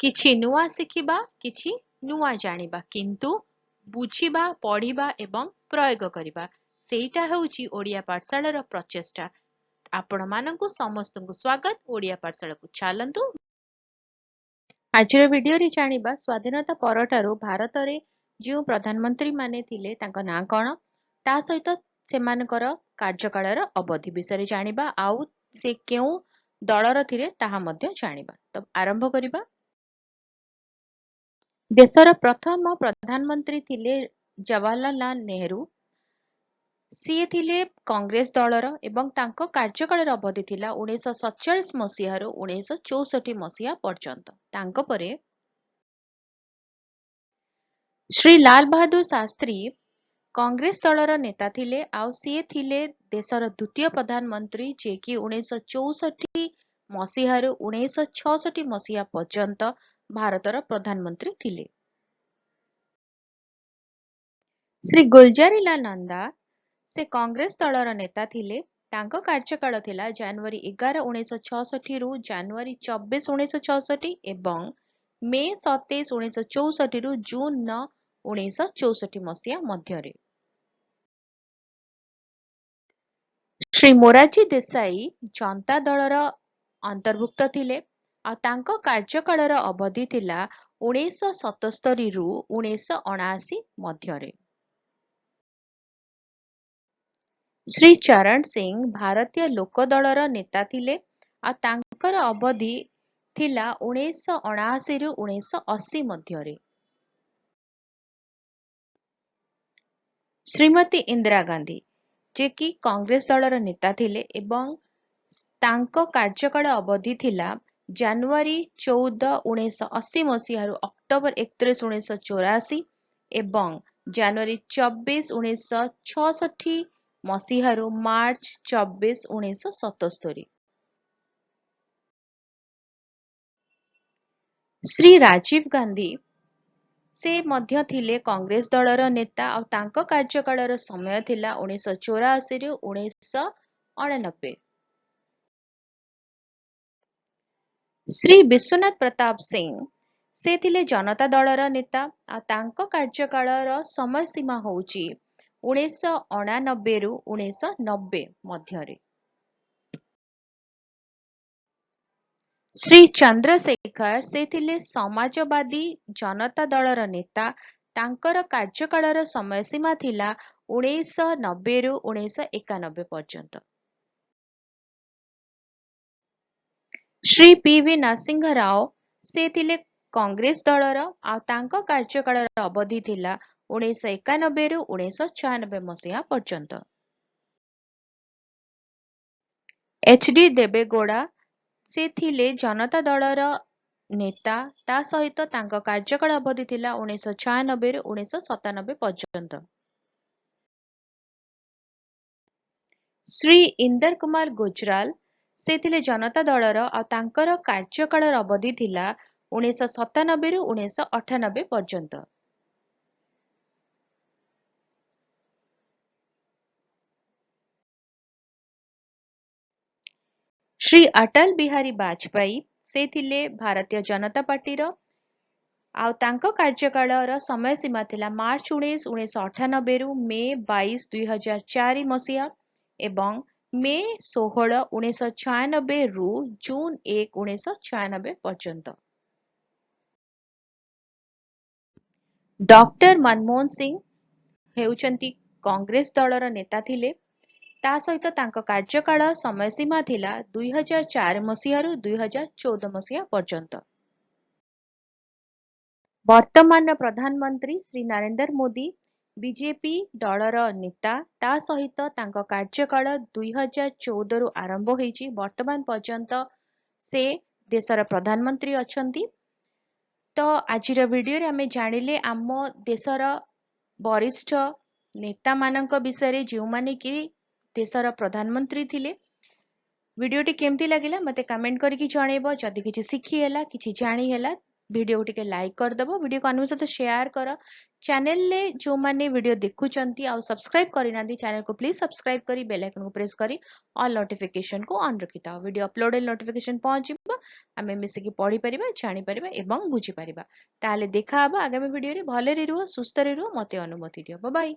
କିଛି ନୂଆ ଶିଖିବା, କିଛି ନୂଆ ଜାଣିବା, କିନ୍ତୁ ବୁଝିବା, ପଢିବା ଏବଂ ପ୍ରୟୋଗ କରିବା, ସେଇଟା ହେଉଛି ଓଡ଼ିଆ ପାଠଶାଳାର ପ୍ରଚେଷ୍ଟା। ଆପଣମାନଙ୍କୁ ସମସ୍ତଙ୍କୁ ସ୍ୱାଗତ। ଓଡ଼ିଆ ପାଠଶାଳାକୁ ଚାଲନ୍ତୁ। ଆଜିର ଭିଡିଓରେ ଜାଣିବା ସ୍ୱାଧୀନତା ପରଠାରୁ ଭାରତରେ ଯେଉଁ ପ୍ରଧାନମନ୍ତ୍ରୀ ମାନେ ଥିଲେ ତାଙ୍କ ନାଁ କଣ, ତା ସହିତ ସେମାନଙ୍କର କାର୍ଯ୍ୟକାଳର ଅବଧି ବିଷୟରେ ଜାଣିବା, ଆଉ ସେ କେଉଁ ଦଳର ଥିଲେ ତାହା ମଧ୍ୟ ଜାଣିବା। ତ ଆରମ୍ଭ କରିବା। ଦେଶର ପ୍ରଥମ ପ୍ରଧାନମନ୍ତ୍ରୀ ଥିଲେ ଜବାହରଲାଲ ନେହେରୁ। ସିଏ ଥିଲେ କଂଗ୍ରେସ ଦଳର ଏବଂ ତାଙ୍କ କାର୍ଯ୍ୟକାଳର ଅବଧି ଥିଲା 1947 ମସିହାରୁ 1964 ମସିହା ପର୍ଯ୍ୟନ୍ତ। ତାଙ୍କ ପରେ ଶ୍ରୀ ଲାଲ ବାହାଦୁର ଶାସ୍ତ୍ରୀ କଂଗ୍ରେସ ଦଳର ନେତା ଥିଲେ, ଆଉ ସିଏ ଥିଲେ ଦେଶର ଦ୍ୱିତୀୟ ପ୍ରଧାନମନ୍ତ୍ରୀ, ଯିଏକି 1964 ମସିହାରୁ 1966 ମସିହା ପର୍ଯ୍ୟନ୍ତ ଭାରତର ପ୍ରଧାନମନ୍ତ୍ରୀ ଥିଲେ। ଶ୍ରୀ ଗୁଲଜାରିଲାଲ ନନ୍ଦା ସେ କଂଗ୍ରେସ ଦଳର ନେତା ଥିଲେ। ତାଙ୍କ କାର୍ଯ୍ୟକାଳ ଥିଲା ଜାନୁଆରୀ 11, 1966 ରୁ ଜାନୁଆରୀ 24, 1966 ଏବଂ ମେ 27, 1964 ରୁ ଜୁନ 9, 1964 ମସିହା ମଧ୍ୟରେ। ଶ୍ରୀ ମୋରାରଜୀ ଦେଶାଇ ଜନତା ଦଳର ଅନ୍ତର୍ଭୁକ୍ତ ଥିଲେ, ଆଉ ତାଙ୍କ କାର୍ଯ୍ୟକାଳର ଅବଧି ଥିଲା 1977 ରୁ 1979 ମଧ୍ୟରେ। ଶ୍ରୀ ଚରଣ ସିଂ ଭାରତୀୟ ଲୋକ ଦଳର ନେତା ଥିଲେ, ଆଉ ତାଙ୍କର ଅବଧି ଥିଲା 1979 ରୁ 1980 ମଧ୍ୟରେ। ଶ୍ରୀମତୀ ଇନ୍ଦିରା ଗାନ୍ଧୀ, ଯିଏକି କଂଗ୍ରେସ ଦଳର ନେତା ଥିଲେ ଏବଂ ତାଙ୍କ କାର୍ଯ୍ୟକାଳ ଅବଧି ଥିଲା ଜାନୁଆରୀ 14, 1980 ମସିହାରୁ ଅକ୍ଟୋବର 31, 1984 ଏବଂ ଜାନୁଆରୀ 24, 1966 ମସିହାରୁ ମାର୍ଚ୍ଚ 24, 1977। ଶ୍ରୀ ରାଜୀବ ଗାନ୍ଧୀ ସେ ମଧ୍ୟ ଥିଲେ କଂଗ୍ରେସ ଦଳର ନେତା, ଆଉ ତାଙ୍କ କାର୍ଯ୍ୟକାଳର ସମୟ ଥିଲା 1984 ରୁ 1989। ଶ୍ରୀ ବିଶ୍ୱନାଥ ପ୍ରତାପ ସିଂ ସେ ଥିଲେ ଜନତା ଦଳର ନେତା, ଆଉ ତାଙ୍କ କାର୍ଯ୍ୟକାଳର ସମୟ ସୀମା ହେଉଛି 1989 ରୁ 1990 ମଧ୍ୟରେ। ଶ୍ରୀ ଚନ୍ଦ୍ରଶେଖର ସେ ଥିଲେ ସମାଜବାଦୀ ଜନତା ଦଳର ନେତା, ତାଙ୍କର କାର୍ଯ୍ୟକାଳର ସମୟ ସୀମା ଥିଲା 1990 ରୁ 1991 ପର୍ଯ୍ୟନ୍ତ। ଶ୍ରୀ ପି.ଭି. ନରସିଂହ ରାଓ ସେ ଥିଲେ କଂଗ୍ରେସ ଦଳର, ଆଉ ତାଙ୍କ କାର୍ଯ୍ୟକାଳର ଅବଧି ଥିଲା 1991 ରୁ 1996 ମସିହା ପର୍ଯ୍ୟନ୍ତ। ଏଚ୍.ଡି. ଦେବେଗୌଡ଼ା ସେ ଥିଲେ ଜନତା ଦଳର ନେତା, ତା ସହିତ ତାଙ୍କ କାର୍ଯ୍ୟକାଳ ଅବଧି ଥିଲା 1996 ରୁ 1997 ପର୍ଯ୍ୟନ୍ତ। ଶ୍ରୀ ଇନ୍ଦର କୁମାର ଗୁଜରାଲ ସେ ଥିଲେ ଜନତା ଦଳର, ଆଉ ତାଙ୍କର କାର୍ଯ୍ୟକାଳର ଅବଧି ଥିଲା 1997 ରୁ 1998 ପର୍ଯ୍ୟନ୍ତ। ଶ୍ରୀ ଅଟଳ ବିହାରୀ ବାଜପେୟୀ ସେ ଥିଲେ ଭାରତୀୟ ଜନତା ପାର୍ଟିର, ଆଉ ତାଙ୍କ କାର୍ଯ୍ୟକାଳର ସମୟ ସୀମା ଥିଲା ମାର୍ଚ୍ଚ 19, 1998 ରୁ ମେ 22, 2004 ମସିହା ଏବଂ ମେ 16, 1996 ରୁ ଜୁନ 1, 1996 ପର୍ଯ୍ୟନ୍ତ। ଡକ୍ଟର ମନମୋହନ ସିଂ ହେଉଛନ୍ତି କଂଗ୍ରେସ ଦଳର ନେତା ଥିଲେ, ତା ସହିତ ତାଙ୍କ କାର୍ଯ୍ୟକାଳ ସମୟ ସୀମା ଥିଲା 2004 ମସିହାରୁ 2014 ମସିହା ପର୍ଯ୍ୟନ୍ତ। ବର୍ତ୍ତମାନର ପ୍ରଧାନମନ୍ତ୍ରୀ ଶ୍ରୀ ନରେନ୍ଦ୍ର ମୋଦି ବିଜେପି ଦଳର ନେତା, ତା ସହିତ ତାଙ୍କ କାର୍ଯ୍ୟକାଳ 2014 ରୁ ଆରମ୍ଭ ହୋଇଛି, ବର୍ତ୍ତମାନ ପର୍ଯ୍ୟନ୍ତ ସେ ଦେଶର ପ୍ରଧାନମନ୍ତ୍ରୀ ଅଛନ୍ତି। ତ ଆଜିର ଭିଡିଓରେ ଆମେ ଜାଣିଲେ ଆମ ଦେଶର ବରିଷ୍ଠ ନେତାମାନଙ୍କ ବିଷୟରେ, ଯେଉଁମାନେ କି ଦେଶର ପ୍ରଧାନମନ୍ତ୍ରୀ ଥିଲେ। ଭିଡିଓଟି କେମିତି ଲାଗିଲା ମୋତେ କମେଣ୍ଟ କରିକି ଜଣେଇବ। ଯଦି କିଛି ଶିଖି ହେଲା, କିଛି ଜାଣି ହେଲା, वीडियो टिके लाइक करदब वीडियो को अन्य सहित शेयर कर चैनल ले जो माने वीडियो देखुचंती आ सब्सक्राइब करिना चैनल को प्लीज सब्सक्राइब करी बेल आइकन को प्रेस करी ऑल नोटिफिकेशन को ऑन रखिता वीडियो अपलोड नोटिफिकेशन पहुंचबो आमे मिसे की पढ़ी परिबा जानि परिबा एवं बुझी परिबा ताले देखा हबा आगामी वीडियो रे भले रे रुह सुस्थ रे रुह मते अनुमति दियो बाय बाय।